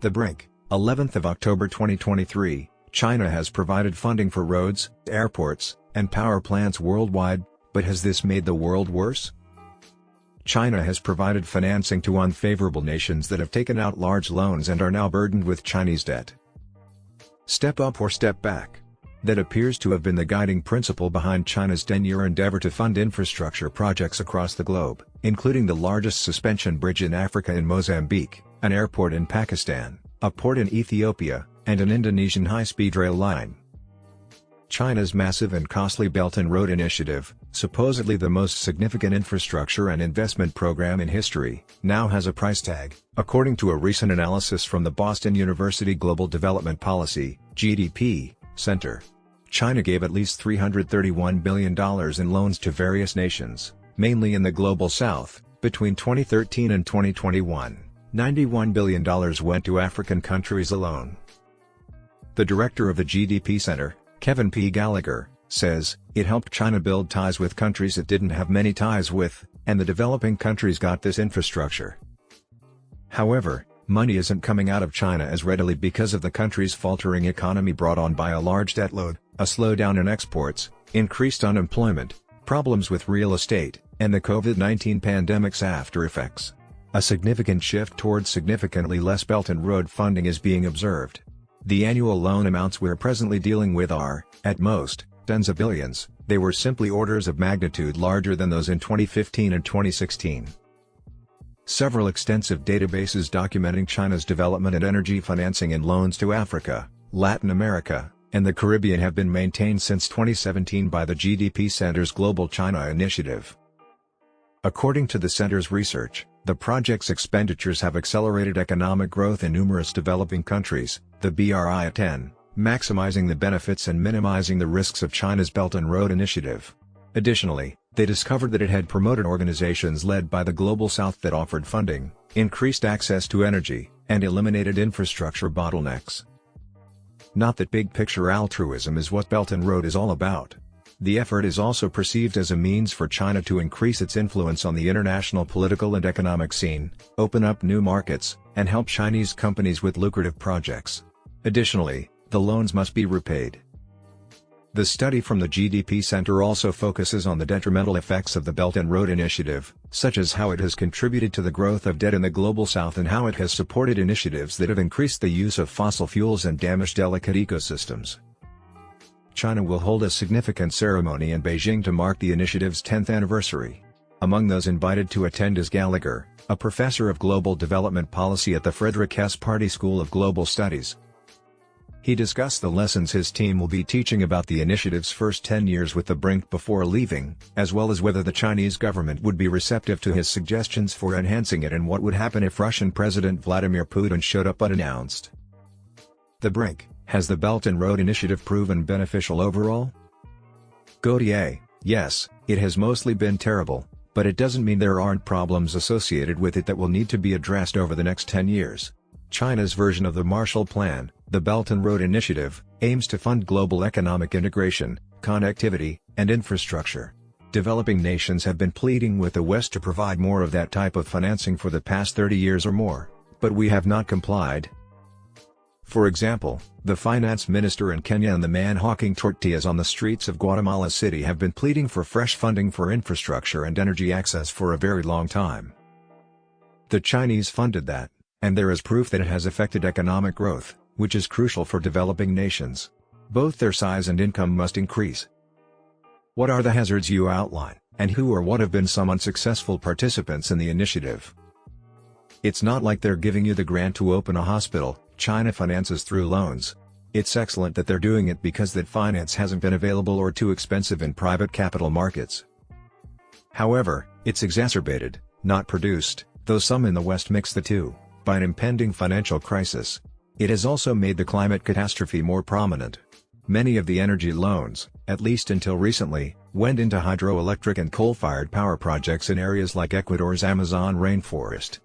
The Brink, 11th of October 2023, China has provided funding for roads, airports, and power plants worldwide, but has this made the world worse? China has provided financing to unfavorable nations that have taken out large loans and are now burdened with Chinese debt. Step up or step back. That appears to have been the guiding principle behind China's 10-year endeavor to fund infrastructure projects across the globe, including the largest suspension bridge in Africa in Mozambique, an airport in Pakistan, a port in Ethiopia, and an Indonesian high-speed rail line. China's massive and costly Belt and Road Initiative, supposedly the most significant infrastructure and investment program in history, now has a price tag, according to a recent analysis from the Boston University Global Development Policy (GDP) Center. China gave at least $331 billion in loans to various nations, mainly in the Global South, between 2013 and 2021. $91 billion went to African countries alone. The director of the GDP Center, Kevin P. Gallagher, says, it helped China build ties with countries it didn't have many ties with, and the developing countries got this infrastructure. However, money isn't coming out of China as readily because of the country's faltering economy brought on by a large debt load, a slowdown in exports, increased unemployment, problems with real estate, and the COVID-19 pandemic's after effects. A significant shift towards significantly less Belt and Road funding is being observed. The annual loan amounts we're presently dealing with are, at most, tens of billions. They were simply orders of magnitude larger than those in 2015 and 2016. Several extensive databases documenting China's development and energy financing in loans to Africa, Latin America, and the Caribbean have been maintained since 2017 by the GDP Center's Global China Initiative. According to the center's research, the project's expenditures have accelerated economic growth in numerous developing countries, the BRI at 10, maximizing the benefits and minimizing the risks of China's Belt and Road Initiative. Additionally, they discovered that it had promoted organizations led by the Global South that offered funding, increased access to energy, and eliminated infrastructure bottlenecks. Not that big-picture altruism is what Belt and Road is all about. The effort is also perceived as a means for China to increase its influence on the international political and economic scene, open up new markets, and help Chinese companies with lucrative projects. Additionally, the loans must be repaid. The study from the GDP Center also focuses on the detrimental effects of the Belt and Road Initiative, such as how it has contributed to the growth of debt in the Global South and how it has supported initiatives that have increased the use of fossil fuels and damaged delicate ecosystems. China will hold a significant ceremony in Beijing to mark the initiative's 10th anniversary. Among those invited to attend is Gallagher, a professor of global development policy at the Frederick S. Party School of Global Studies. He discussed the lessons his team will be teaching about the initiative's first 10 years with the Brink before leaving, as well as whether the Chinese government would be receptive to his suggestions for enhancing it and what would happen if Russian President Vladimir Putin showed up unannounced. The Brink, has the Belt and Road Initiative proven beneficial overall? Gautier, yes, it has mostly been terrible, but it doesn't mean there aren't problems associated with it that will need to be addressed over the next 10 years. China's version of the Marshall Plan, the Belt and Road Initiative, aims to fund global economic integration, connectivity, and infrastructure. Developing nations have been pleading with the West to provide more of that type of financing for the past 30 years or more, but we have not complied. For example, the finance minister in Kenya and the man hawking tortillas on the streets of Guatemala City have been pleading for fresh funding for infrastructure and energy access for a very long time. The Chinese funded that, and there is proof that it has affected economic growth, which is crucial for developing nations. Both their size and income must increase. What are the hazards you outline, and who or what have been some unsuccessful participants in the initiative? It's not like they're giving you the grant to open a hospital. China finances through loans. It's excellent that they're doing it because that finance hasn't been available or too expensive in private capital markets. However, it's exacerbated, not produced, though some in the West mix the two, by an impending financial crisis. It has also made the climate catastrophe more prominent. Many of the energy loans, at least until recently, went into hydroelectric and coal-fired power projects in areas like Ecuador's Amazon rainforest.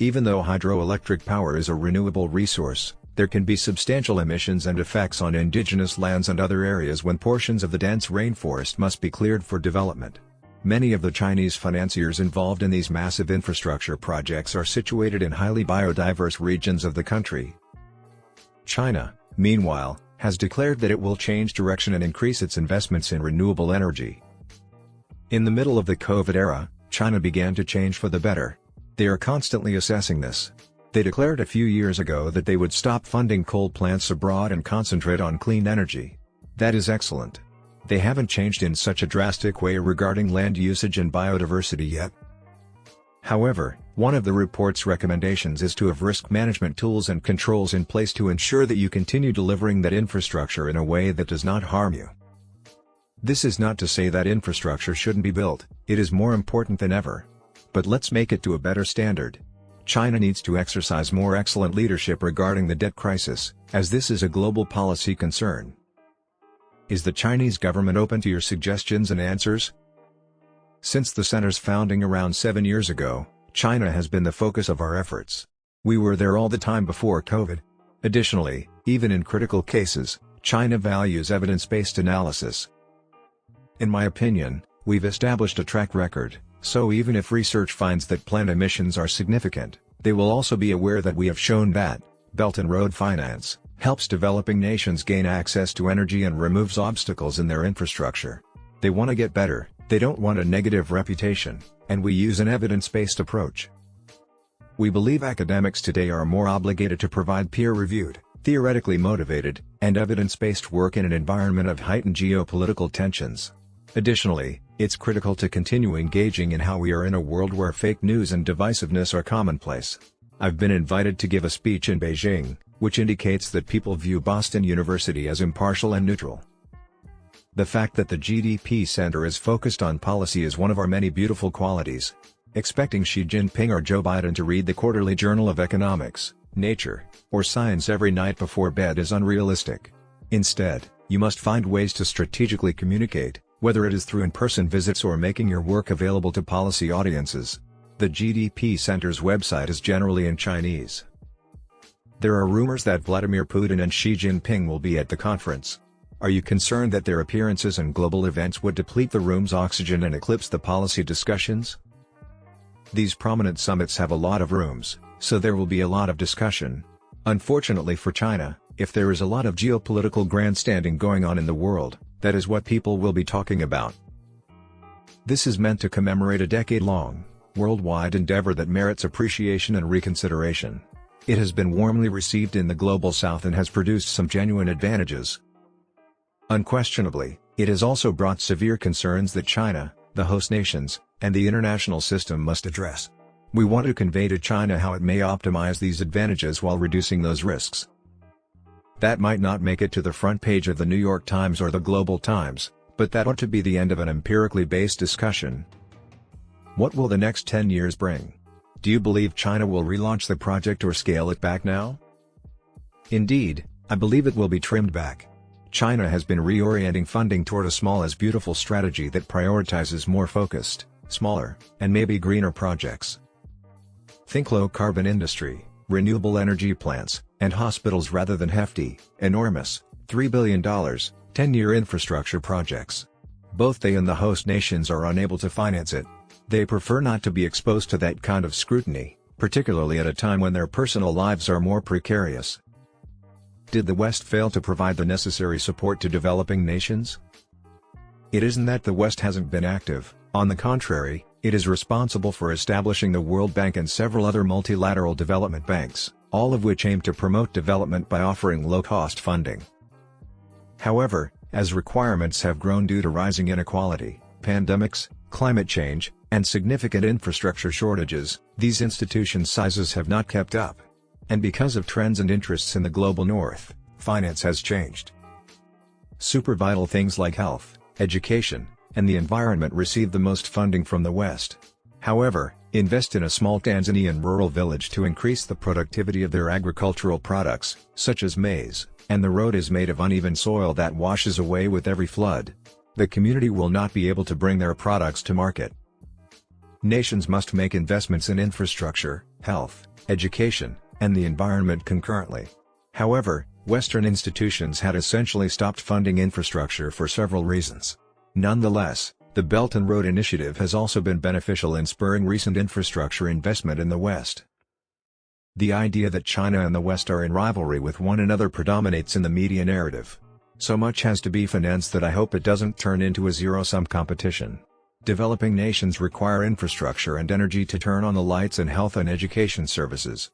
Even though hydroelectric power is a renewable resource, there can be substantial emissions and effects on indigenous lands and other areas when portions of the dense rainforest must be cleared for development. Many of the Chinese financiers involved in these massive infrastructure projects are situated in highly biodiverse regions of the country. China, meanwhile, has declared that it will change direction and increase its investments in renewable energy. In the middle of the COVID era, China began to change for the better. They are constantly assessing this. They declared a few years ago that they would stop funding coal plants abroad and concentrate on clean energy. That is excellent. They haven't changed in such a drastic way regarding land usage and biodiversity yet. However, one of the report's recommendations is to have risk management tools and controls in place to ensure that you continue delivering that infrastructure in a way that does not harm you. This is not to say that infrastructure shouldn't be built, it is more important than ever. But let's make it to a better standard. China needs to exercise more excellent leadership regarding the debt crisis, as this is a global policy concern. Is the Chinese government open to your suggestions and answers? Since the center's founding around 7 years ago, China has been the focus of our efforts. We were there all the time before COVID. Additionally, even in critical cases, China values evidence-based analysis. In my opinion, we've established a track record, so even if research finds that plant emissions are significant, they will also be aware that we have shown that Belt and Road Finance helps developing nations gain access to energy and removes obstacles in their infrastructure. They want to get better, they don't want a negative reputation, and we use an evidence-based approach. We believe academics today are more obligated to provide peer-reviewed, theoretically motivated, and evidence-based work in an environment of heightened geopolitical tensions. Additionally, it's critical to continue engaging in how we are in a world where fake news and divisiveness are commonplace. I've been invited to give a speech in Beijing, which indicates that people view Boston University as impartial and neutral. The fact that the GDP Center is focused on policy is one of our many beautiful qualities. Expecting Xi Jinping or Joe Biden to read the Quarterly Journal of Economics, Nature, or Science every night before bed is unrealistic. Instead, you must find ways to strategically communicate, whether it is through in-person visits or making your work available to policy audiences. The GDP Center's website is generally in Chinese. There are rumors that Vladimir Putin and Xi Jinping will be at the conference. Are you concerned that their appearances and global events would deplete the room's oxygen and eclipse the policy discussions? These prominent summits have a lot of rooms, so there will be a lot of discussion. Unfortunately for China, if there is a lot of geopolitical grandstanding going on in the world, that is what people will be talking about. This is meant to commemorate a decade-long, worldwide endeavor that merits appreciation and reconsideration. It has been warmly received in the Global South and has produced some genuine advantages. Unquestionably, it has also brought severe concerns that China, the host nations, and the international system must address. We want to convey to China how it may optimize these advantages while reducing those risks. That might not make it to the front page of the New York Times or the Global Times, but that ought to be the end of an empirically based discussion. What will the next 10 years bring? Do you believe China will relaunch the project or scale it back now? Indeed, I believe it will be trimmed back. China has been reorienting funding toward a small is beautiful strategy that prioritizes more focused, smaller, and maybe greener projects. Think low-carbon industry, renewable energy plants, and hospitals rather than hefty, enormous, $3 billion, 10-year infrastructure projects. Both they and the host nations are unable to finance it. They prefer not to be exposed to that kind of scrutiny, particularly at a time when their personal lives are more precarious. Did the West fail to provide the necessary support to developing nations? It isn't that the West hasn't been active, on the contrary, it is responsible for establishing the World Bank and several other multilateral development banks, all of which aim to promote development by offering low-cost funding. However, as requirements have grown due to rising inequality, pandemics, climate change, and significant infrastructure shortages, these institutions' sizes have not kept up. And because of trends and interests in the global north, finance has changed. Super vital things like health, education, and the environment receive the most funding from the West. However, invest in a small Tanzanian rural village to increase the productivity of their agricultural products, such as maize, and the road is made of uneven soil that washes away with every flood. The community will not be able to bring their products to market. Nations must make investments in infrastructure, health, education, and the environment concurrently. However, Western institutions had essentially stopped funding infrastructure for several reasons. Nonetheless, The Belt and Road Initiative has also been beneficial in spurring recent infrastructure investment in the West. The idea that China and the West are in rivalry with one another predominates in the media narrative. So much has to be financed that I hope it doesn't turn into a zero-sum competition. Developing nations require infrastructure and energy to turn on the lights and health and education services.